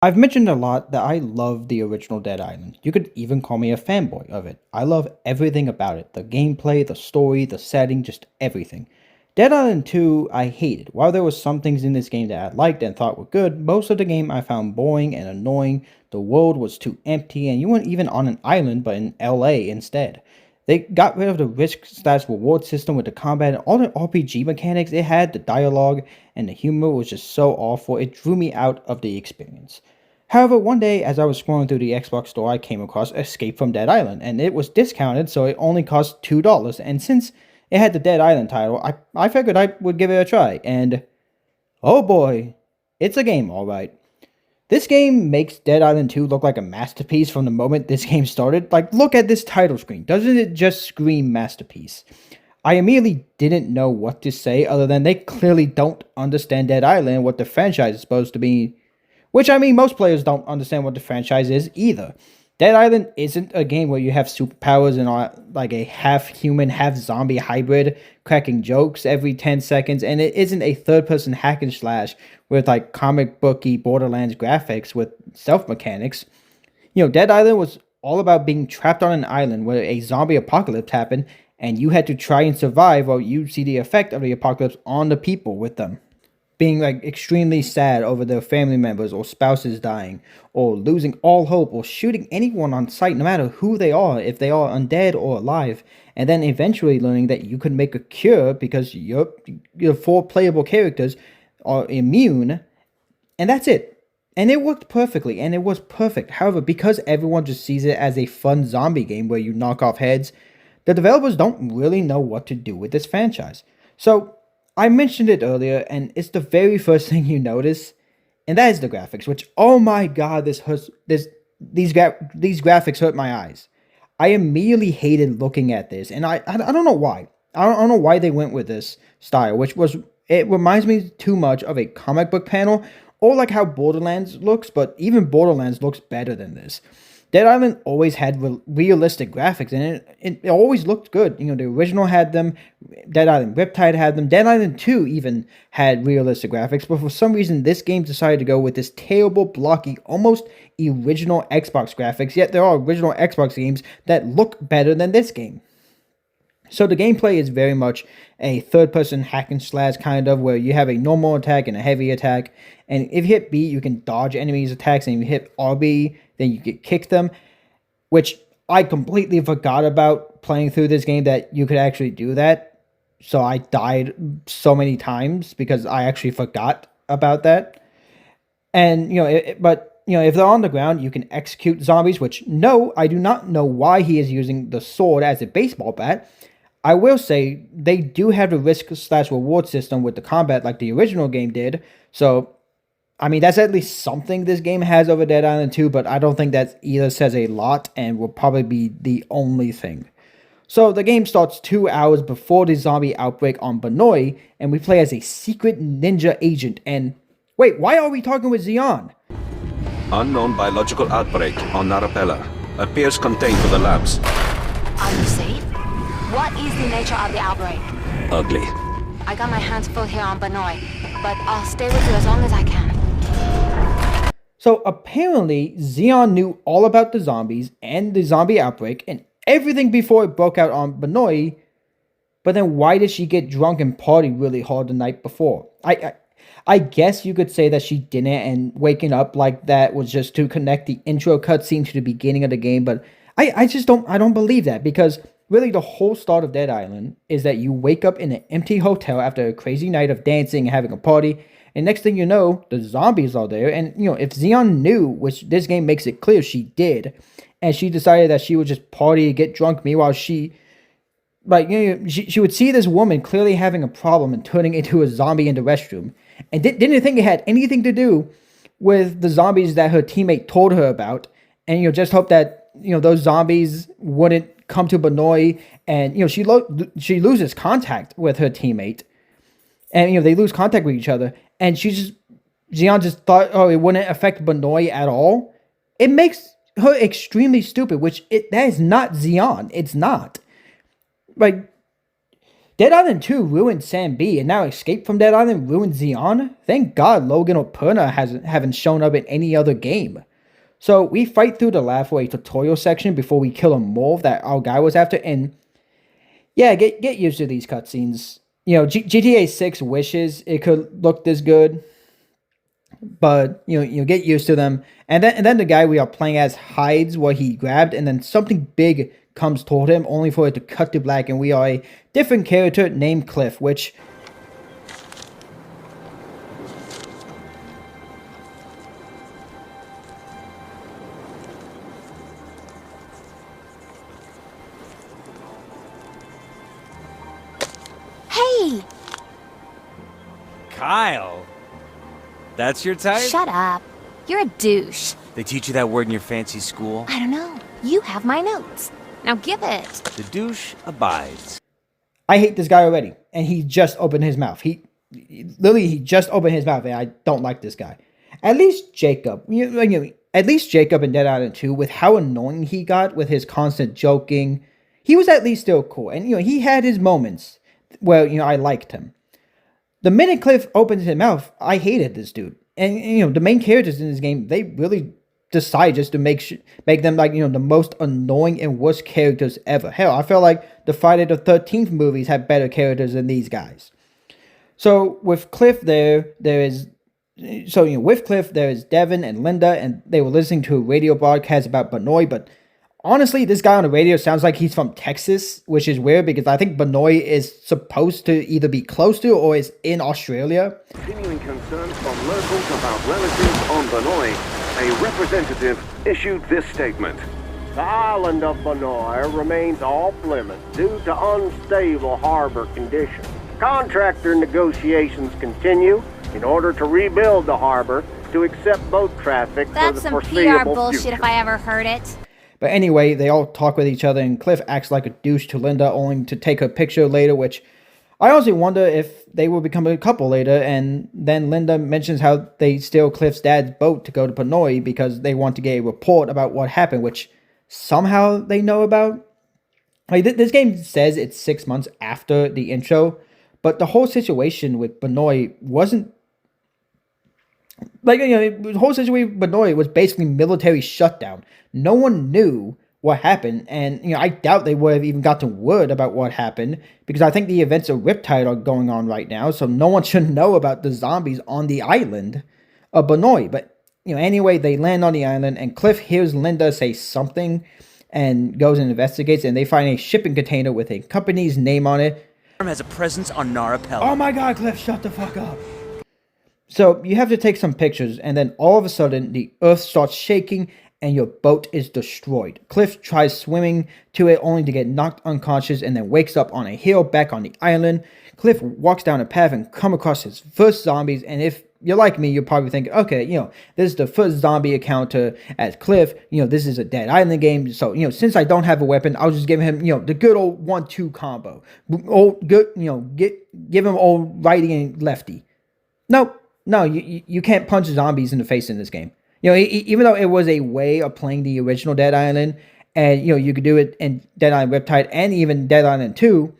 I've mentioned a lot that I love the original Dead Island. You could even call me a fanboy of it. I love everything about it. The gameplay, the story, the setting, just everything. Dead Island 2, I hated. While there was some things in this game that I liked and thought were good, most of the game I found boring and annoying. The world was too empty and you weren't even on an island but in LA instead. They got rid of the risk/reward system with the combat and all the RPG mechanics it had, the dialogue, and the humor was just so awful, it drew me out of the experience. However, one day as I was scrolling through the Xbox store, I came across Escape from Dead Island, and it was discounted, so it only cost $2. And since it had the Dead Island title, I figured I would give it a try, and oh boy, it's a game, alright. This game makes Dead Island 2 look like a masterpiece from the moment this game started. Like, look at this title screen. Doesn't it just scream masterpiece? I immediately didn't know what to say other than they clearly don't understand Dead Island and what the franchise is supposed to be. Which, I mean, most players don't understand what the franchise is either. Dead Island isn't a game where you have superpowers and are like a half human, half zombie hybrid cracking jokes every 10 seconds, and it isn't a third person hack and slash with like comic booky Borderlands graphics with stealth mechanics. Dead Island was all about being trapped on an island where a zombie apocalypse happened, and you had to try and survive while you see the effect of the apocalypse on the people with them being like extremely sad over their family members or spouses dying, or losing all hope, or shooting anyone on sight, no matter who they are, if they are undead or alive, and then eventually learning that you could make a cure because your four playable characters are immune, and that's it. And it worked perfectly, and it was perfect. However, because everyone just sees it as a fun zombie game where you knock off heads, the developers don't really know what to do with this franchise. So I mentioned it earlier, and it's the very first thing you notice, and that is the graphics. Which, oh my god, this hurts. These graphics hurt my eyes. I immediately hated looking at this, and I don't know why. I don't know why they went with this style, which was it reminds me too much of a comic book panel, or like how Borderlands looks. But even Borderlands looks better than this. Dead Island always had realistic graphics, and it always looked good. The original had them, Dead Island Riptide had them, Dead Island 2 even had realistic graphics, but for some reason this game decided to go with this terrible, blocky, almost original Xbox graphics, yet there are original Xbox games that look better than this game. So the gameplay is very much a third-person hack and slash kind of, where you have a normal attack and a heavy attack, and if you hit B, you can dodge enemies' attacks, and if you hit RB, then you can kick them, which I completely forgot about playing through this game that you could actually do that. So I died so many times because I actually forgot about that. And if they're on the ground, you can execute zombies. Which no, I do not know why he is using the sword as a baseball bat. I will say they do have a risk/reward system with the combat like the original game did. So I mean, that's at least something this game has over Dead Island 2, but I don't think that either says a lot and will probably be the only thing. So the game starts 2 hours before the zombie outbreak on Banoi, and we play as a secret ninja agent. And wait, why are we talking with Xeon? Unknown biological outbreak on Narapella. Appears contained to the labs. Are you safe? What is the nature of the outbreak? Ugly. I got my hands full here on Banoi, but I'll stay with you as long as I can. So apparently, Xeon knew all about the zombies and the zombie outbreak and everything before it broke out on Banoi. But then why did she get drunk and party really hard the night before? I guess you could say that she didn't, and waking up like that was just to connect the intro cutscene to the beginning of the game. But I just don't believe that, because really the whole start of Dead Island is that you wake up in an empty hotel after a crazy night of dancing and having a party. And next thing you know, the zombies are there. And, if Xeon knew, which this game makes it clear she did, and she decided that she would just party, get drunk, meanwhile she would see this woman clearly having a problem and turning into a zombie in the restroom. And didn't think it had anything to do with the zombies that her teammate told her about. And, just hope that, those zombies wouldn't come to Banoi. And, she loses contact with her teammate. And, they lose contact with each other. And Xeon just thought, oh, it wouldn't affect Banoi at all. It makes her extremely stupid, that is not Xeon. It's not. Like, Dead Island 2 ruined Sam B, and now Escape from Dead Island ruined Xeon? Thank God Logan or Perna haven't shown up in any other game. So we fight through the lab for a tutorial section before we kill a morph that our guy was after, and yeah, get used to these cutscenes. You know, GTA 6 wishes it could look this good, but you get used to them. And then the guy we are playing as hides what he grabbed, and then something big comes toward him, only for it to cut to black, and we are a different character named Cliff, which... Hey! Kyle! That's your type? Shut up. You're a douche. They teach you that word in your fancy school? I don't know. You have my notes. Now give it. The douche abides. I hate this guy already, and he just opened his mouth. He just opened his mouth, and I don't like this guy. At least Jacob, at least Jacob in Dead Island 2, with how annoying he got with his constant joking, he was at least still cool, and he had his moments where I liked him. The minute Cliff opens his mouth, I hated this dude, and the main characters in this game, they really decide just to make them like the most annoying and worst characters ever. Hell, I feel like the Friday the 13th movies have better characters than these guys. So with Cliff there is Devin and Linda, and they were listening to a radio broadcast about Benoit, but honestly, this guy on the radio sounds like he's from Texas, which is weird because I think Benoit is supposed to either be close to or is in Australia. Continuing concerns from locals about relatives on Benoit, a representative issued this statement. The island of Benoit remains off limits due to unstable harbor conditions. Contractor negotiations continue in order to rebuild the harbor to accept boat traffic for That's the some PR foreseeable bullshit future. if I ever heard it. But anyway, they all talk with each other, and Cliff acts like a douche to Linda, only to take her picture later, which I honestly wonder if they will become a couple later. And then Linda mentions how they steal Cliff's dad's boat to go to Benoit because they want to get a report about what happened, which somehow they know about. Like, this game says it's 6 months after the intro, but the whole situation with Benoit wasn't like, the whole situation with Benoit was basically military shutdown. No one knew what happened, and I doubt they would have even gotten word about what happened, because I think the events of Riptide are going on right now, so no one should know about the zombies on the island of Benoit. But anyway, they land on the island, and Cliff hears Linda say something and goes and investigates, and they find a shipping container with a company's name on it. Has a presence on Narapella. Oh my god, Cliff, shut the fuck up. So you have to take some pictures, and then all of a sudden the earth starts shaking and your boat is destroyed. Cliff tries swimming to it only to get knocked unconscious and then wakes up on a hill back on the island. Cliff walks down a path and come across his first zombies, and if you're like me, you're probably thinking, okay, this is the first zombie encounter as Cliff. This is a Dead Island game, so, since I don't have a weapon, I'll just give him, the good old 1-2 combo. Old, good, give him old righty and lefty. Nope. No, you can't punch zombies in the face in this game. Even though it was a way of playing the original Dead Island, and, you could do it in Dead Island Riptide and even Dead Island 2,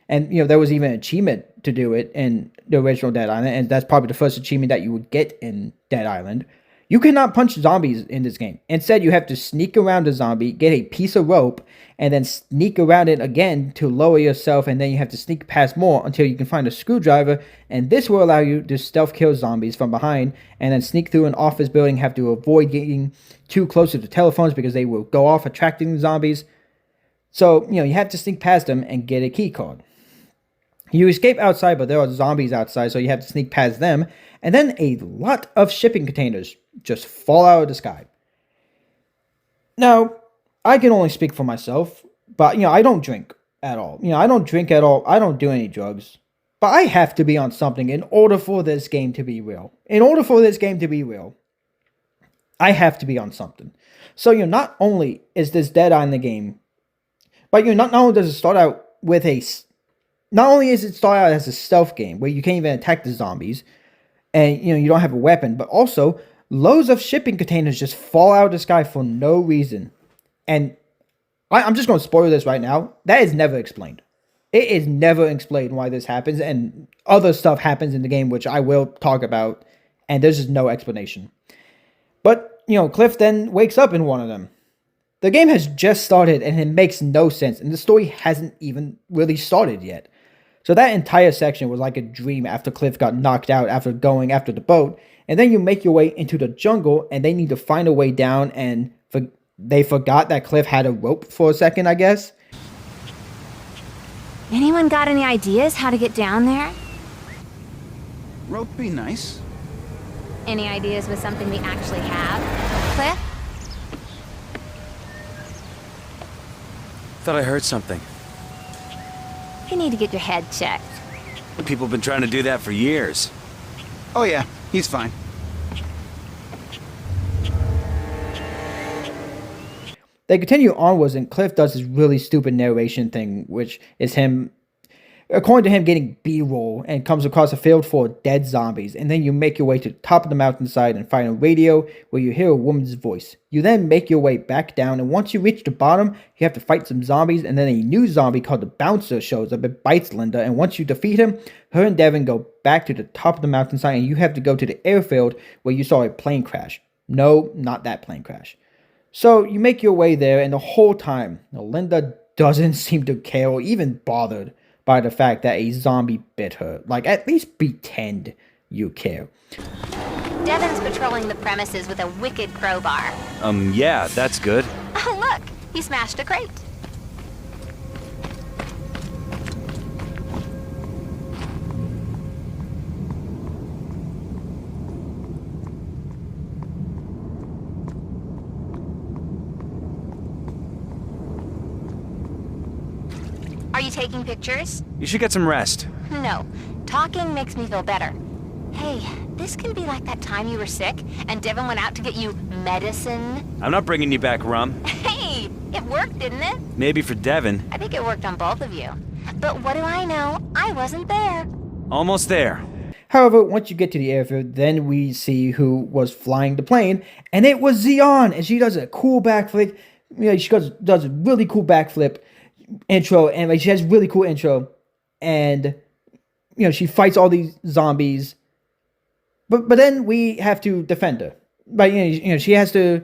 and, there was even an achievement to do it in the original Dead Island, and that's probably the first achievement that you would get in Dead Island. You cannot punch zombies in this game. Instead, you have to sneak around a zombie, get a piece of rope, and then sneak around it again to lower yourself, and then you have to sneak past more until you can find a screwdriver, and this will allow you to stealth kill zombies from behind, and then sneak through an office building, have to avoid getting too close to the telephones because they will go off attracting zombies. So, you have to sneak past them and get a key card. You escape outside, but there are zombies outside, so you have to sneak past them, and then a lot of shipping containers just fall out of the sky. Now, I can only speak for myself, but, I don't drink at all. I don't drink at all. I don't do any drugs. But I have to be on something in order for this game to be real. In order for this game to be real, I have to be on something. So, not only is this Dead Island game, but, not only does it start out with not only is it start out as a stealth game where you can't even attack the zombies, and, you don't have a weapon, but also loads of shipping containers just fall out of the sky for no reason. And I'm just going to spoil this right now. That is never explained. It is never explained why this happens, and other stuff happens in the game, which I will talk about, and there's just no explanation. But, Cliff then wakes up in one of them. The game has just started, and it makes no sense, and the story hasn't even really started yet. So that entire section was like a dream after Cliff got knocked out after going after the boat, and then you make your way into the jungle, and they need to find a way down, and they forgot that Cliff had a rope for a second, I guess. Anyone got any ideas how to get down there? Rope be nice. Any ideas with something we actually have? Cliff? Thought I heard something. You need to get your head checked. People have been trying to do that for years. Oh yeah, he's fine. They continue onwards, and Cliff does this really stupid narration thing, which is him, according to him, getting B-roll and comes across a field full of dead zombies. And then you make your way to the top of the mountainside and find a radio where you hear a woman's voice. You then make your way back down, and once you reach the bottom, you have to fight some zombies, and then a new zombie called the Bouncer shows up and bites Linda, and once you defeat him, her and Devin go back to the top of the mountainside, and you have to go to the airfield where you saw a plane crash. No, not that plane crash. So you make your way there, and the whole time, Linda doesn't seem to care or even bothered by the fact that a zombie bit her. Like, at least pretend you care. Devin's patrolling the premises with a wicked crowbar. Yeah, that's good. Oh, look! He smashed a crate. Are you taking pictures? You should get some rest. No. Talking makes me feel better. Hey, this can be like that time you were sick and Devin went out to get you medicine. I'm not bringing you back rum. Hey, it worked, didn't it? Maybe for Devin. I think it worked on both of you. But what do I know? I wasn't there. Almost there. However, once you get to the airfield, then we see who was flying the plane, and it was Xeon, and she does a cool backflip. She does a really cool backflip intro, and she has a really cool intro, and she fights all these zombies, but then we have to defend her. Like she has to,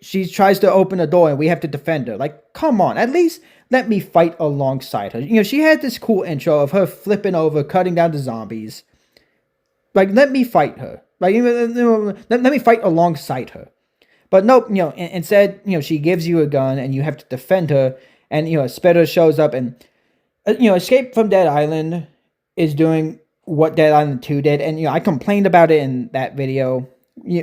she tries to open a door, and we have to defend her. Like, come on, at least let me fight alongside her. She had this cool intro of her flipping over, cutting down the zombies. Like, let me fight her. Like, let me fight alongside her. But nope, instead, she gives you a gun and you have to defend her. And, Spitter shows up and, Escape from Dead Island is doing what Dead Island 2 did. And, I complained about it in that video.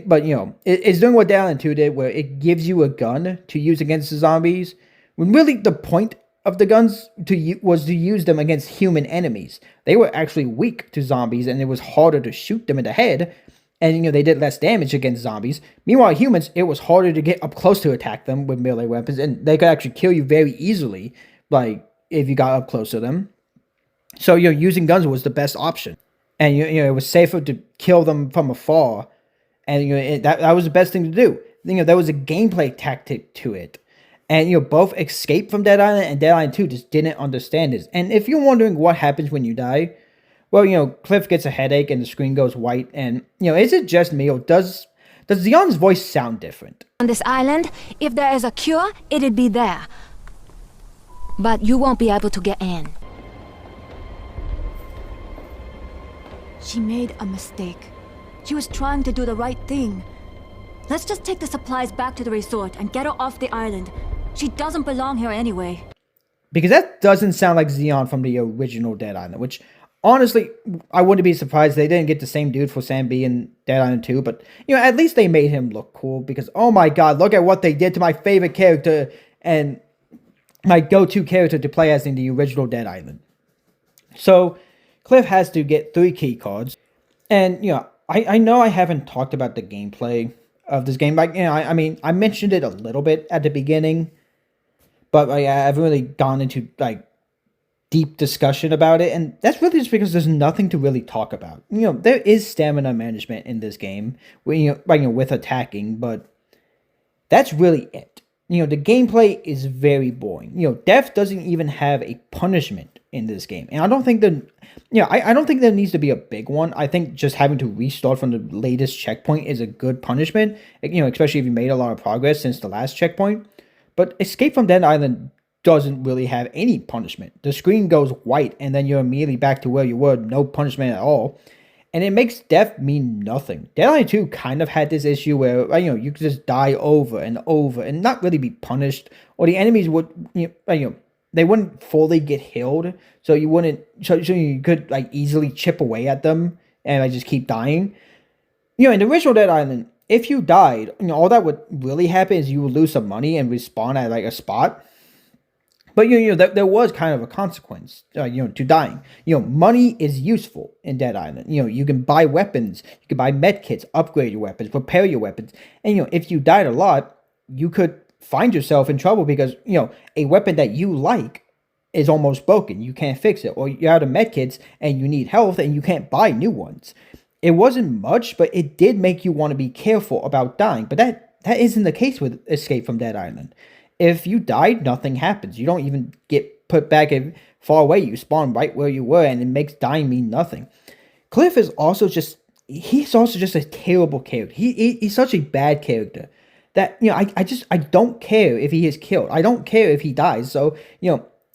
But, it's doing what Dead Island 2 did, where it gives you a gun to use against the zombies. When really the point of the guns was to use them against human enemies. They were actually weak to zombies, and it was harder to shoot them in the head. And, they did less damage against zombies. Meanwhile, humans, it was harder to get up close to attack them with melee weapons. And they could actually kill you very easily, like, if you got up close to them. So, using guns was the best option. And, it was safer to kill them from afar. And, that was the best thing to do. There was a gameplay tactic to it. And, both Escape from Dead Island and Dead Island 2 just didn't understand this. And if you're wondering what happens when you die, well, Cliff gets a headache and the screen goes white, and, is it just me, or does Xeon's voice sound different? On this island, if there is a cure, it'd be there. But you won't be able to get in. She made a mistake. She was trying to do the right thing. Let's just take the supplies back to the resort and get her off the island. She doesn't belong here anyway. Because that doesn't sound like Xeon from the original Dead Island, which, honestly, I wouldn't be surprised they didn't get the same dude for Sam B in Dead Island 2, but, at least they made him look cool, because, oh my god, look at what they did to my favorite character, and my go-to character to play as in the original Dead Island. So, Cliff has to get 3 key cards, and, I know I haven't talked about the gameplay of this game, like, I mean, I mentioned it a little bit at the beginning, but I haven't really gone into, like, deep discussion about it, and that's really just because there's nothing to really talk about. There is stamina management in this game, with attacking, but that's really it. The gameplay is very boring. Death doesn't even have a punishment in this game. And I don't think I don't think there needs to be a big one. I think just having to restart from the latest checkpoint is a good punishment, especially if you made a lot of progress since the last checkpoint. But Escape from Dead Island doesn't really have any punishment. The screen goes white and then you're immediately back to where you were, no punishment at all. And it makes death mean nothing. Dead Island 2 kind of had this issue where, you could just die over and over and not really be punished, or the enemies would, they wouldn't fully get healed, so you wouldn't, so you could, easily chip away at them and, just keep dying. In the original Dead Island, if you died, all that would really happen is you would lose some money and respawn at, a spot. But, there was kind of a consequence, to dying. Money is useful in Dead Island. You can buy weapons, you can buy med kits, upgrade your weapons, prepare your weapons. And, if you died a lot, you could find yourself in trouble because, a weapon that you like is almost broken. You can't fix it. Or you're out of med kits and you need health and you can't buy new ones. It wasn't much, but it did make you want to be careful about dying. But that isn't the case with Escape from Dead Island. If you died, nothing happens. You don't even get put back far away. You spawn right where you were, and it makes dying mean nothing. Cliff is also just a terrible character. He's such a bad character that, I don't care if he is killed. I don't care if he dies. So,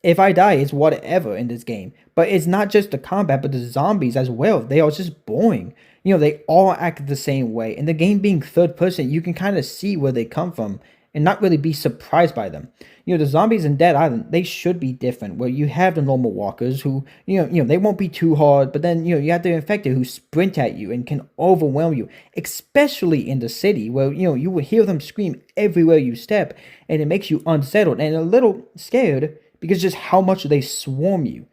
if I die, it's whatever in this game. But it's not just the combat, but the zombies as well. They are just boring. They all act the same way. And the game being third person, you can kind of see where they come from and not really be surprised by them. The zombies in Dead Island, they should be different, where you have the normal walkers who, they won't be too hard, but then, you have the infected who sprint at you and can overwhelm you, especially in the city, where, you will hear them scream everywhere you step, and it makes you unsettled and a little scared because just how much they swarm you.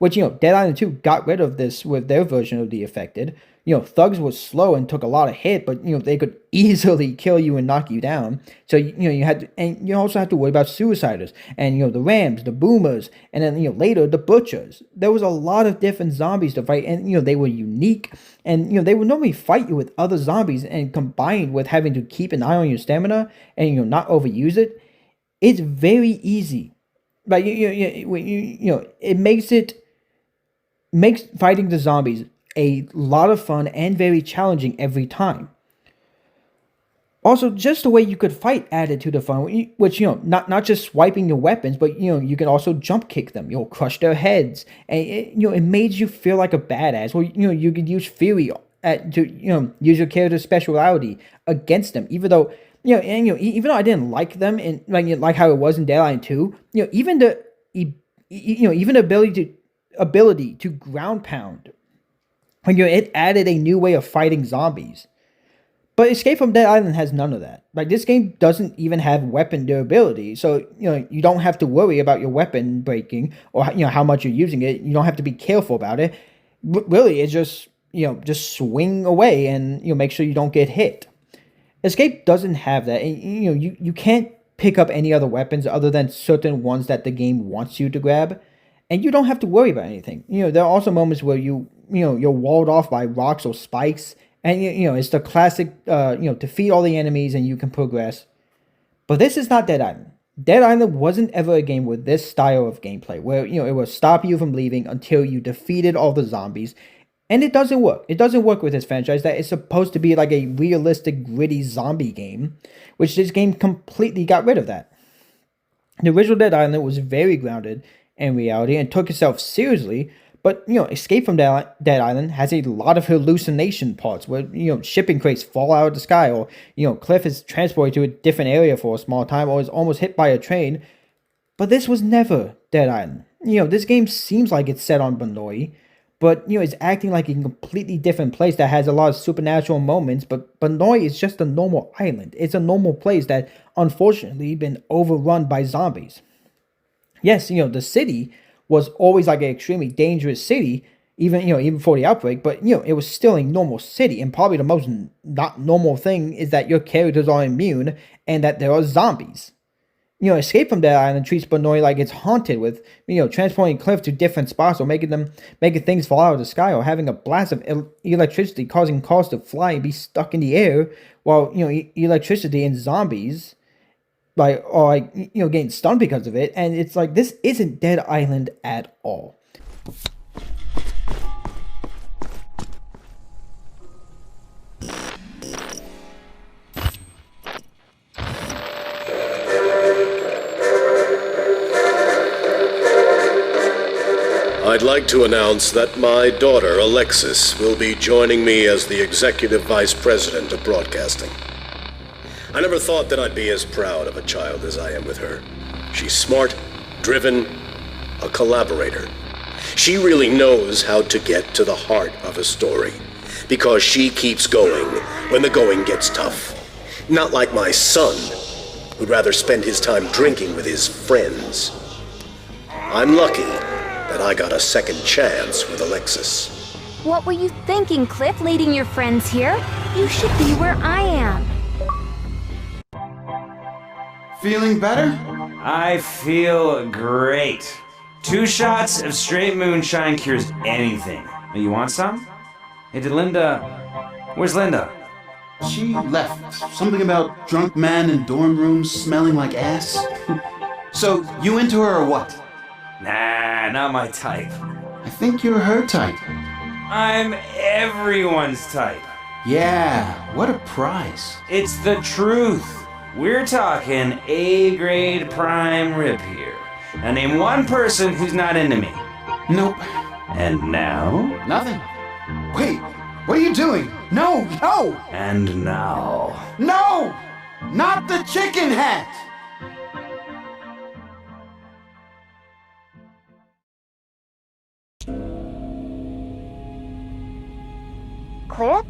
Which, Dead Island 2 got rid of this with their version of the affected. Thugs was slow and took a lot of hit, but, they could easily kill you and knock you down. So, you had to, and you also have to worry about suiciders, and, the rams, the boomers, and then, later, the butchers. There was a lot of different zombies to fight, and, they were unique, and, they would normally fight you with other zombies, and combined with having to keep an eye on your stamina, and, not overuse it, it's very easy. But, it makes fighting the zombies a lot of fun and very challenging every time. Also, just the way you could fight added to the fun, which, not just swiping your weapons, but, you can also jump kick them, crush their heads, and, it made you feel like a badass, or, you could use fury to, use your character's speciality against them, even though, even though I didn't like them, and, like how it was in Dead Island 2, even the ability to ground pound, it added a new way of fighting zombies. But Escape from Dead Island has none of that. This game doesn't even have weapon durability, so you don't have to worry about your weapon breaking or how much you're using it. You don't have to be careful about it. Really, it's just just swing away and make sure you don't get hit. Escape doesn't have that. And, you can't pick up any other weapons other than certain ones that the game wants you to grab. And you don't have to worry about anything. There are also moments where you're walled off by rocks or spikes, and it's the classic, defeat all the enemies and you can progress. But this is not Dead Island. Dead Island wasn't ever a game with this style of gameplay, where it will stop you from leaving until you defeated all the zombies, and it doesn't work. It doesn't work with this franchise that is supposed to be like a realistic, gritty zombie game, which this game completely got rid of that. The original Dead Island was very grounded in reality and took itself seriously, but Escape from Dead Island has a lot of hallucination parts where shipping crates fall out of the sky, or Cliff is transported to a different area for a small time, or is almost hit by a train. But this was never Dead Island. This game seems like it's set on Banoi, but it's acting like a completely different place that has a lot of supernatural moments. But Banoi is just a normal island. It's a normal place that unfortunately been overrun by zombies. Yes, the city was always like an extremely dangerous city, even before the outbreak, but it was still a normal city, and probably the most not normal thing is that your characters are immune and that there are zombies. Escape from Dead Island treats Benoit like it's haunted with, transporting Cliff to different spots or making things fall out of the sky or having a blast of electricity causing cars to fly and be stuck in the air while, electricity and zombies, getting stunned because of it. And it's like, this isn't Dead Island at all. I'd like to announce that my daughter, Alexis, will be joining me as the Executive Vice President of Broadcasting. I never thought that I'd be as proud of a child as I am with her. She's smart, driven, a collaborator. She really knows how to get to the heart of a story, because she keeps going when the going gets tough. Not like my son, who'd rather spend his time drinking with his friends. I'm lucky that I got a second chance with Alexis. What were you thinking, Cliff, leading your friends here? You should be where I am. Feeling better? I feel great. 2 shots of straight moonshine cures anything. You want some? Hey, did Linda... Where's Linda? She left. Something about drunk man in dorm rooms smelling like ass. So, you into her or what? Nah, not my type. I think you're her type. I'm everyone's type. Yeah, what a prize. It's the truth. We're talking A-grade prime rib here. Now name one person who's not into me. Nope. And now? Nothing. Wait, what are you doing? No, no! And now? No! Not the chicken hat! Cliff?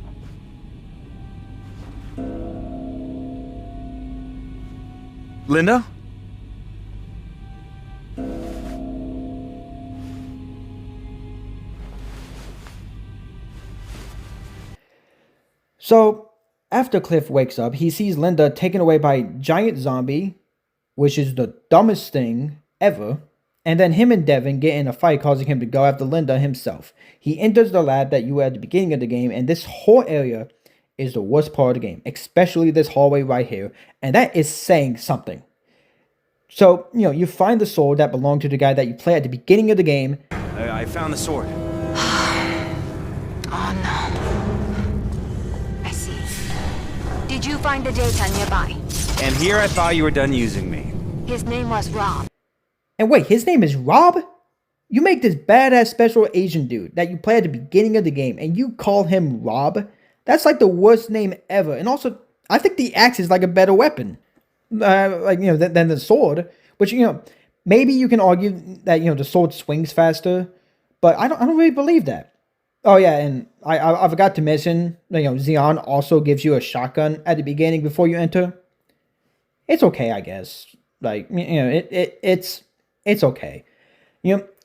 Linda? So, after Cliff wakes up, he sees Linda taken away by a giant zombie, which is the dumbest thing ever, and then him and Devin get in a fight, causing him to go after Linda himself. He enters the lab that you were at the beginning of the game, and this whole area is the worst part of the game, especially this hallway right here, and that is saying something. So, you find the sword that belonged to the guy that you play at the beginning of the game. I found the sword. Oh no. I see. Did you find the data nearby? And here I thought you were done using me. His name was Rob. And wait, his name is Rob? You make this badass special Asian dude that you play at the beginning of the game, and you call him Rob? That's like the worst name ever. And also, I think the axe is like a better weapon. Than the sword. Which, maybe you can argue that, the sword swings faster. But I don't really believe that. Oh yeah, and I forgot to mention, Xeon also gives you a shotgun at the beginning before you enter. It's okay, I guess. It's okay.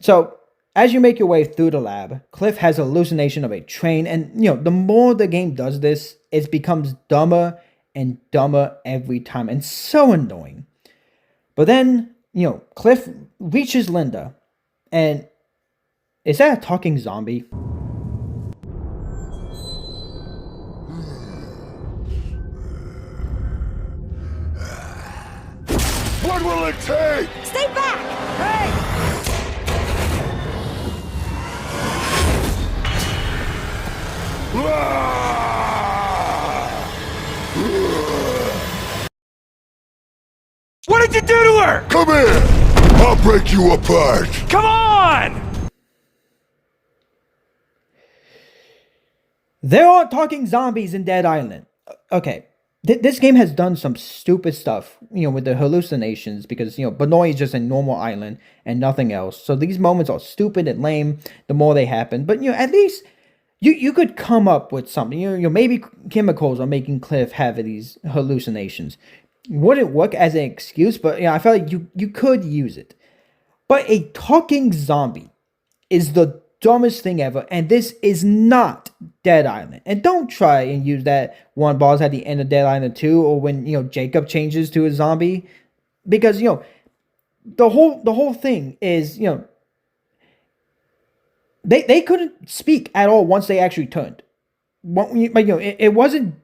So as you make your way through the lab, Cliff has a hallucination of a train, and the more the game does this, it becomes dumber and dumber every time, and so annoying. But then, Cliff reaches Linda, and is that a talking zombie? What will it take? Stay back! Hey! What did you do to her? Come here! I'll break you apart! Come on! There aren't talking zombies in Dead Island. Okay, this game has done some stupid stuff, with the hallucinations, because, Benoit is just a normal island and nothing else. So these moments are stupid and lame the more they happen. But, at least you could come up with something. Maybe chemicals are making Cliff have these hallucinations. Wouldn't work as an excuse, but I felt like you could use it. But a talking zombie is the dumbest thing ever, and this is not Dead Island. And don't try and use that one boss at the end of Dead Island 2, or when Jacob changes to a zombie. because the whole thing is they couldn't speak at all once they actually turned. But it wasn't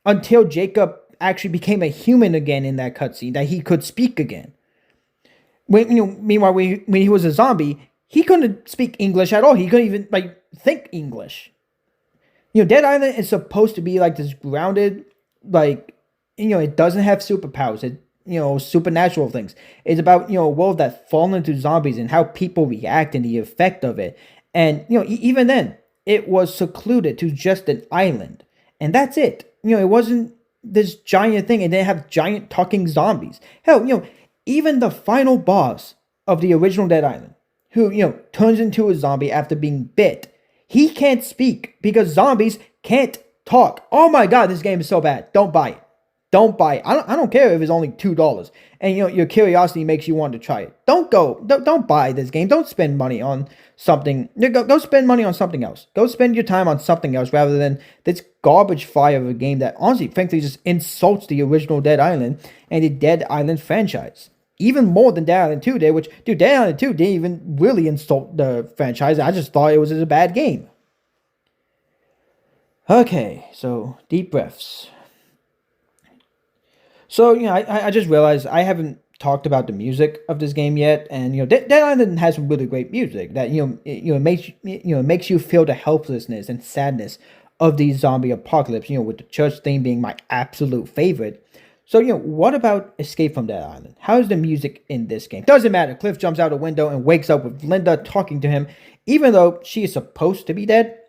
until Jacob actually became a human again in that cutscene that he could speak again. Meanwhile, when he was a zombie, he couldn't speak English at all. He couldn't even think English. Dead Island is supposed to be like this grounded, it doesn't have superpowers. It supernatural things. It's about a world that fallen into zombies and how people react and the effect of it. And even then, it was secluded to just an island, and that's it. It wasn't this giant thing. It didn't have giant talking zombies. Hell, even the final boss of the original Dead Island, who turns into a zombie after being bit, he can't speak because zombies can't talk. Oh my god, this game is so bad. Don't buy it. Don't buy it. I don't care if it's only $2 and your curiosity makes you want to try it. Don't buy this game. Don't spend money on something. Go spend money on something else. Go spend your time on something else rather than this garbage fire of a game that honestly, frankly, just insults the original Dead Island and the Dead Island franchise. Even more than Dead Island 2 did, which, dude, Dead Island 2 didn't even really insult the franchise. I just thought it was a bad game. Okay, so deep breaths. So, I just realized I haven't talked about the music of this game yet, and Dead Island has some really great music that makes you feel the helplessness and sadness of the zombie apocalypse. With the church theme being my absolute favorite. So what about Escape from Dead Island? How is the music in this game? Doesn't matter. Cliff jumps out a window and wakes up with Linda talking to him, even though she is supposed to be dead.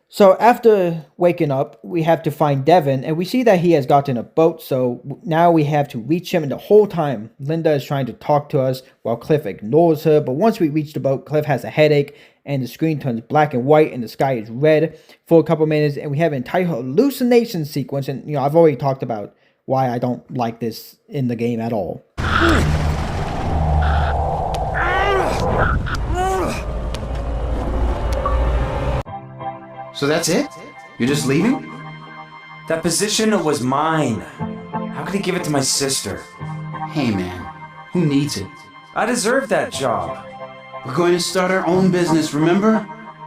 So after waking up, we have to find Devin, and we see that he has gotten a boat, so now we have to reach him, and the whole time, Linda is trying to talk to us while Cliff ignores her, but once we reach the boat, Cliff has a headache, and the screen turns black and white, and the sky is red for a couple minutes, and we have an entire hallucination sequence, and I've already talked about why I don't like this in the game at all. So that's it? You're just leaving? That position was mine. How could he give it to my sister? Hey man, who needs it? I deserve that job. We're going to start our own business, remember?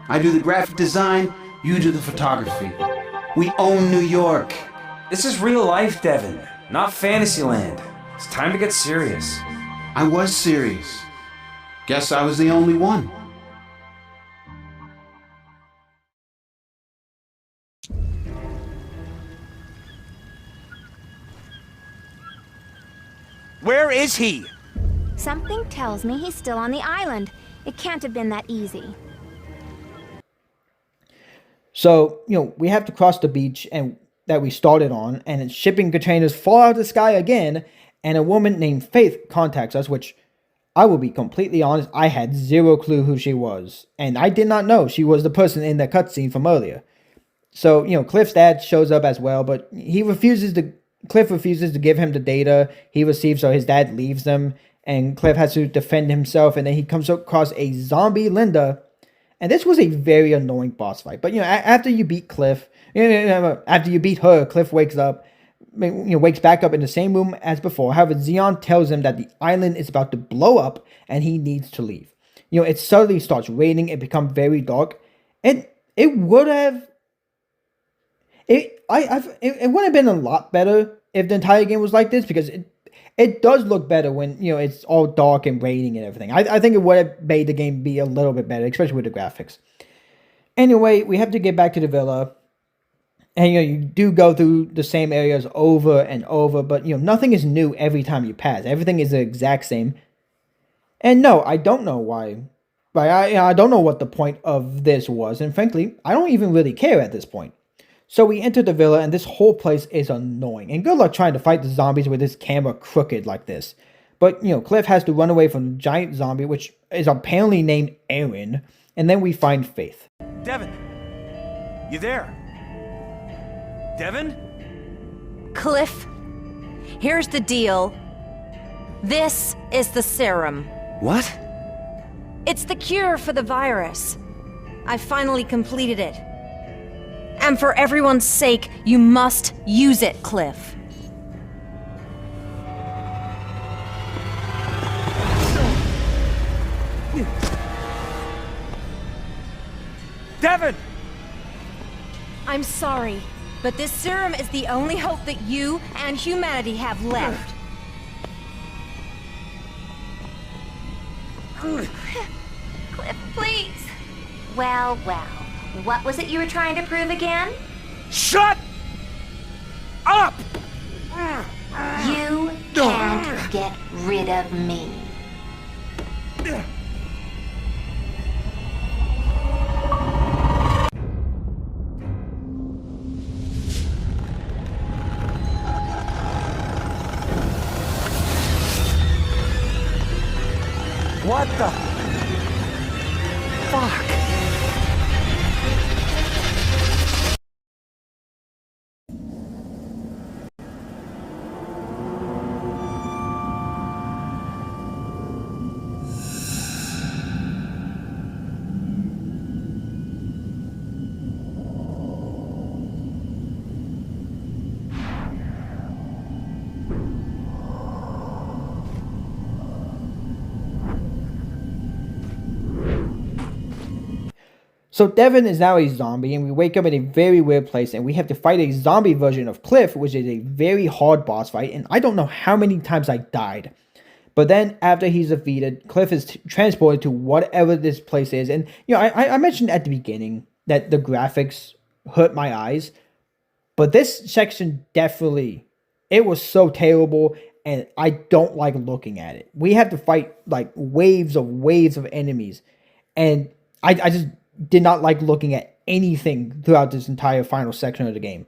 I do the graphic design, you do the photography. We own New York. This is real life, Devin, not Fantasyland. It's time to get serious. I was serious. Guess I was the only one. Where is he? Something tells me he's still on the island. It can't have been that easy. So, we have to cross the beach and that we started on, and shipping containers fall out of the sky again, and a woman named Faith contacts us, which I will be completely honest, I had zero clue who she was, and I did not know she was the person in the cutscene from earlier. So, Cliff's dad shows up as well, but Cliff refuses to give him the data he receives, so his dad leaves them, and Cliff has to defend himself, and then he comes across a zombie Linda, and this was a very annoying boss fight. But, after you beat Cliff, after you beat her, Cliff wakes back up in the same room as before. However, Xeon tells him that the island is about to blow up, and he needs to leave. It suddenly starts raining, it becomes very dark, and it would have... It would have been a lot better if the entire game was like this, because it does look better when it's all dark and raining and everything. I think it would have made the game be a little bit better, especially with the graphics. Anyway, we have to get back to the villa, and you do go through the same areas over and over, but nothing is new every time you pass. Everything is the exact same. And no, I don't know why. But I don't know what the point of this was, and frankly, I don't even really care at this point. So we enter the villa, and this whole place is annoying. And good luck trying to fight the zombies with this camera crooked like this. But, Cliff has to run away from the giant zombie, which is apparently named Aaron. And then we find Faith. Devin! You there? Devin? Cliff, here's the deal. This is the serum. What? It's the cure for the virus. I finally completed it. And for everyone's sake, you must use it, Cliff. Devin! I'm sorry, but this serum is the only hope that you and humanity have left. Cliff, please. Well, well. What was it you were trying to prove again? Shut up! You can't get rid of me. What the fuck? So Devin is now a zombie, and we wake up in a very weird place, and we have to fight a zombie version of Cliff, which is a very hard boss fight, and I don't know how many times I died. But then, after he's defeated, Cliff is transported to whatever this place is, and, you know, I mentioned at the beginning that the graphics hurt my eyes, but this section definitely, it was so terrible, and I don't like looking at it. We have to fight, like, waves of enemies, and I just did not like looking at anything throughout this entire final section of the game.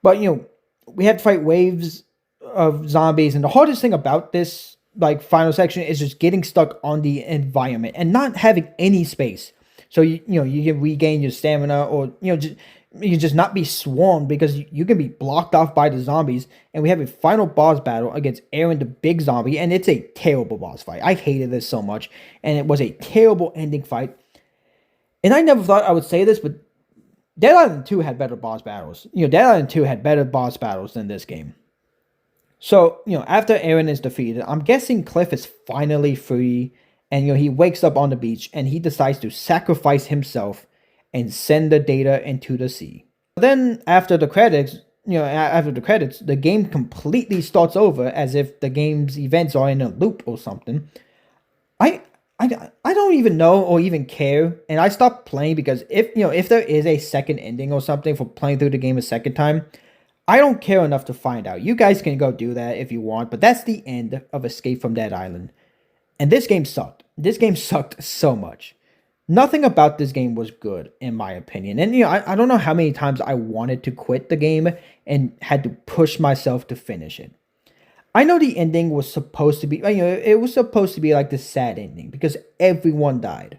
But, you know, we have to fight waves of zombies, and the hardest thing about this, like, final section is just getting stuck on the environment and not having any space. So, you can regain your stamina, or, you can just not be swarmed, because you can be blocked off by the zombies. And we have a final boss battle against Aaron, the big zombie, and it's a terrible boss fight. I hated this so much, and it was a terrible ending fight. And I never thought I would say this, but Dead Island 2 had better boss battles. Dead Island 2 had better boss battles than this game. So, after Aaron is defeated, I'm guessing Cliff is finally free, and, he wakes up on the beach, and he decides to sacrifice himself and send the data into the sea. Then, after the credits, the game completely starts over as if the game's events are in a loop or something. I don't even know or even care, and I stopped playing because if there is a second ending or something for playing through the game a second time, I don't care enough to find out. You guys can go do that if you want, but that's the end of Escape from Dead Island. And this game sucked. This game sucked so much. Nothing about this game was good, in my opinion. And, I don't know how many times I wanted to quit the game and had to push myself to finish it. I know the ending was supposed to be, it was supposed to be like the sad ending because everyone died.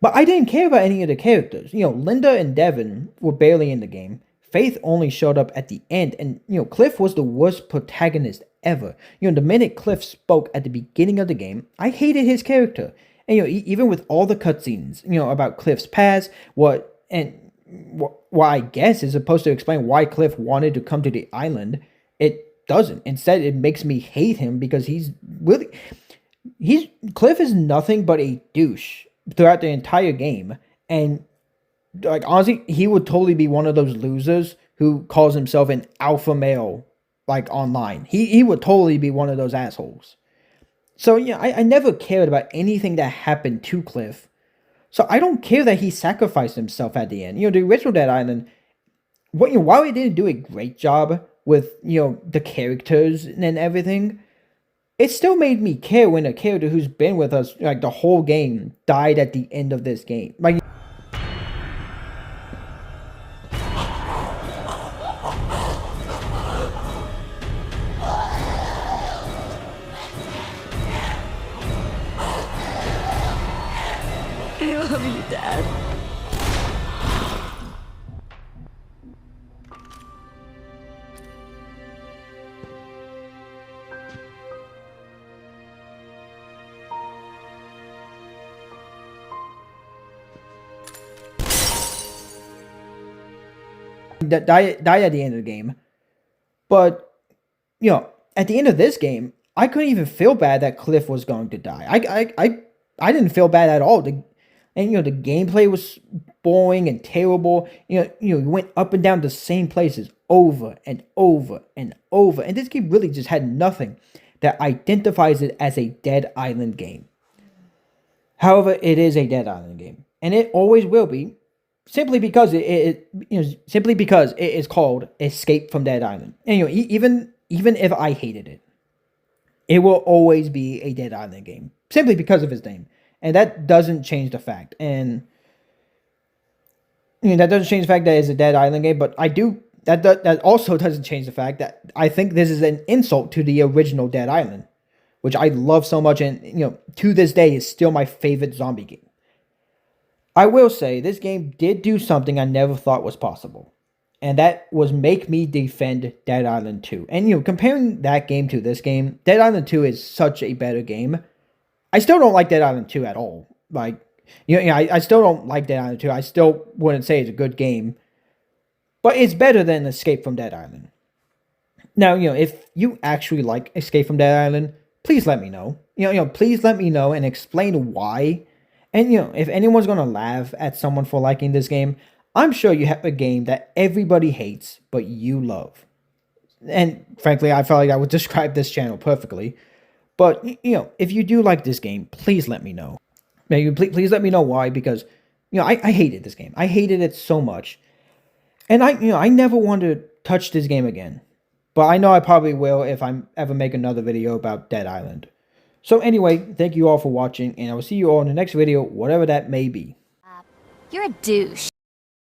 But I didn't care about any of the characters. Linda and Devin were barely in the game. Faith only showed up at the end, and, Cliff was the worst protagonist ever. The minute Cliff spoke at the beginning of the game, I hated his character. And, even with all the cutscenes, about Cliff's past, what I guess is supposed to explain why Cliff wanted to come to the island, it doesn't. Instead, it makes me hate him because Cliff is nothing but a douche throughout the entire game. And, like, honestly, he would totally be one of those losers who calls himself an alpha male, like, online. He would totally be one of those assholes. So, I never cared about anything that happened to Cliff. So I don't care that he sacrificed himself at the end. The original Dead Island, while it didn't do a great job with, the characters and everything, it still made me care when a character who's been with us, like, the whole game died at the end of this game. Like, I love you, Dad. die at the end of the game. But, at the end of this game, I couldn't even feel bad that Cliff was going to die. I didn't feel bad at all. And the gameplay was boring and terrible. You went up and down the same places over and over and over. And this game really just had nothing that identifies it as a Dead Island game. However, it is a Dead Island game, and it always will be, simply because it is called Escape from Dead Island. And even if I hated it, it will always be a Dead Island game, simply because of its name. And that doesn't change the fact. And that doesn't change the fact that it's a Dead Island game, but that also doesn't change the fact that I think this is an insult to the original Dead Island, which I love so much, and to this day is still my favorite zombie game. I will say this game did do something I never thought was possible, and that was make me defend Dead Island 2. And comparing that game to this game, Dead Island 2 is such a better game. I still don't like Dead Island 2 at all. Like, I still don't like Dead Island 2. I still wouldn't say it's a good game, but it's better than Escape from Dead Island. Now, if you actually like Escape from Dead Island, please let me know. Please let me know and explain why. And, if anyone's going to laugh at someone for liking this game, I'm sure you have a game that everybody hates, but you love. And, frankly, I felt like I would describe this channel perfectly. But, if you do like this game, please let me know. Maybe please let me know why, because, I hated this game. I hated it so much. And I never want to touch this game again. But I know I probably will if I ever make another video about Dead Island. So anyway, thank you all for watching, and I will see you all in the next video, whatever that may be. You're a douche.